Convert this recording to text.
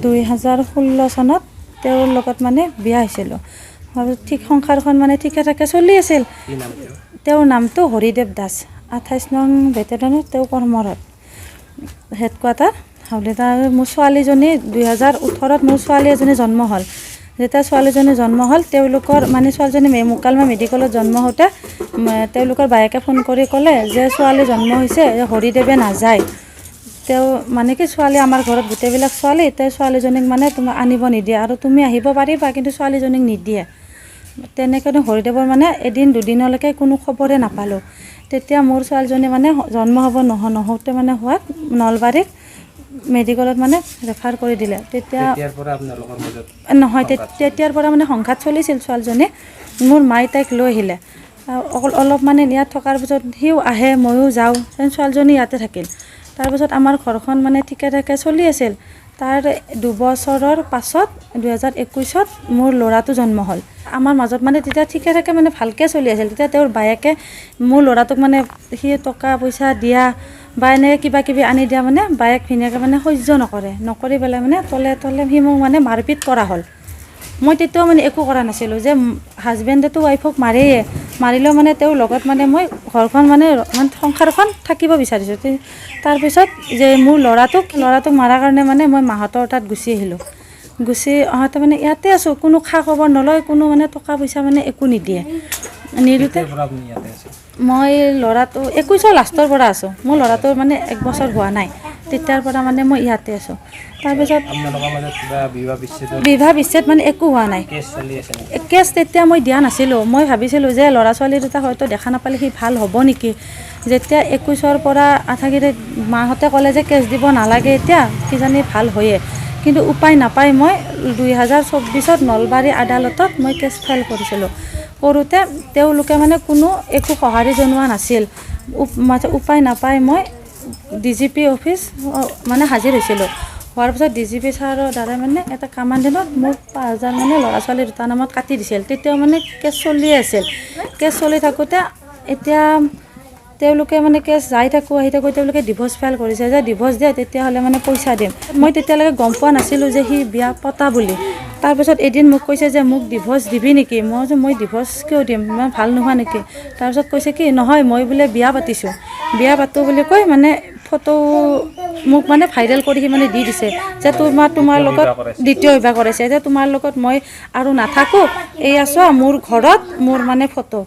2016 চনত তেওঁৰ লগত মানে বিয়া হৈছিলোঁ আৰু ঠিক সংসাৰখন মানে ঠিকে থাকে চলি আছিল। তেওঁৰ নামটো হৰিদেৱ দাস, 28 নং বেটেলিয়নত তেওঁ কৰ্মৰত, হেডকোৱাৰ্টাৰ হাউলিত। মোৰ ছোৱালীজনী 2018 মোৰ ছোৱালী এজনী জন্ম হ'ল। যেতিয়া ছোৱালীজনী জন্ম হ'ল, তেওঁলোকৰ মানে ছোৱালীজনী মুকালমা মেডিকেলত জন্ম হওঁতে তেওঁলোকৰ বায়েকে ফোন কৰি ক'লে যে ছোৱালী জন্ম হৈছে, হৰিদেৱে নাযায়। তেওঁ মানে কি ছোৱালী আমাৰ ঘৰত গোটেইবিলাক ছোৱালী, তেওঁ ছোৱালীজনীক মানে তোমাক আনিব নিদিয়ে আৰু তুমি আহিব পাৰিবা কিন্তু ছোৱালীজনীক নিদিয়ে। তেনেকৈ হৰিদেৱৰ মানে এদিন দুদিনলৈকে কোনো খবৰে নাপালোঁ। তেতিয়া মোৰ ছোৱালীজনী মানে জন্ম হ'ব নহওঁতে মানে হোৱাত নলবাৰীত মেডিকেলত মানে ৰেফাৰ কৰি দিলে। তেতিয়াৰ পৰা মানে সংঘাত চলিছিল ছোৱালীজনী। মোৰ মায়ে তাইক লৈ আহিলে, অলপ মানে ইয়াত থকাৰ পিছত সিও আহে ময়ো যাওঁ, ছোৱালীজনী ইয়াতে থাকিল। তাৰপিছত আমাৰ ঘৰখন মানে ঠিকে থাকে চলি আছিল। তাৰ 2 বছৰৰ পাছত 2021ত মোৰ ল'ৰাটো জন্ম হ'ল। আমাৰ মাজত মানে তেতিয়া ঠিকে থাকে মানে ভালকৈ চলি আছিল। তেতিয়া তেওঁৰ বায়েকে মোৰ ল'ৰাটোক মানে সি টকা পইচা দিয়া বা এনেকৈ কিবা কিবি আনি দিয়া মানে বায়েক ভিনীয়েকে মানে সহ্য নকৰি পেলাই মানে তলে সি মোক মানে মাৰপিট কৰা হ'ল। মই তেতিয়াও মানে একো কৰা নাছিলোঁ, যে হাজবেণ্ডেতো ৱাইফক মাৰিলেও মানে তেওঁৰ লগত মানে মই ঘৰখন মানে সংসাৰখন থাকিব বিচাৰিছোঁ। তাৰপিছত যে মোৰ ল'ৰাটোক মাৰাৰ কাৰণে মানে মই মাহঁতৰ তাত গুচি আহিলোঁ। গুচি অহাতে মানে ইয়াতে আছোঁ, কোনো খা খবৰ নলয়, কোনো মানে টকা পইচা মানে একো নিদিয়ে। নিদিওঁতে মই ল'ৰাটো 21ৰ লাষ্টৰ পৰা আছোঁ। মোৰ ল'ৰাটোৰ মানে 1 বছৰ হোৱা নাই, তেতিয়াৰ পৰা মানে মই ইয়াতে আছোঁ। তাৰপিছত বিবাহ বিচ্ছেদ মানে একো হোৱা নাই। কেছ তেতিয়া মই দিয়া নাছিলোঁ। মই ভাবিছিলোঁ যে ল'ৰা ছোৱালী দুটা হয়তো দেখা নাপালে সি ভাল হ'ব নেকি। যেতিয়া 21ৰ পৰা থাকি মাহঁতে ক'লে যে কেছ দিব নালাগে এতিয়া, কিজানি ভাল হয়ে। কিন্তু উপায় নাপায় মই 2024ত নলবাৰী আদালতত মই কেছ ফাইল কৰিছিলোঁ। কৰোঁতে তেওঁলোকে মানে কোনো একো সঁহাৰি জনোৱা নাছিল। উপায় নাপায় মই DGP অফিচ মানে হাজিৰ হৈছিলোঁ। হোৱাৰ পিছত DGP ছাৰৰ দ্বাৰা মানে এটা কামাণ্ডেনত মোক 5,000 মানে ল'ৰা ছোৱালী দুটা নামত কাটি দিছিল। তেতিয়াও মানে কেছ চলি আছিল। কেছ চলি থাকোঁতে এতিয়া তেওঁলোকে মানে কেছ যাই থাকোঁ আহি থাকোঁ, তেওঁলোকে ডিভ'ৰ্চ ফাইল কৰিছে যে ডিভ'ৰ্চ দিয়ে তেতিয়াহ'লে মানে পইচা দিম। মই তেতিয়ালৈকে গম পোৱা নাছিলোঁ যে সি বিয়া পতা বুলি। তাৰপিছত এদিন মোক কৈছে যে মোক ডিভ'ৰ্চ দিবি নেকি। মই ডিভ'ৰ্চ কিয় দিম, ইমান ভাল নোহোৱা নেকি। তাৰপিছত কৈছে কি নহয় মই বোলে বিয়া পাতিছোঁ, বিয়া পাতোঁ বুলি কৈ মানে ফটো মোক মানে ভাইৰেল কৰি সি মানে দি দিছে যে তোমাৰ লগত দ্বিতীয় বিবাহ কৰাইছে, যে তোমাৰ লগত মই আৰু নাথাকোঁ, এয়া চোৱা মোৰ ঘৰত মোৰ মানে ফটো।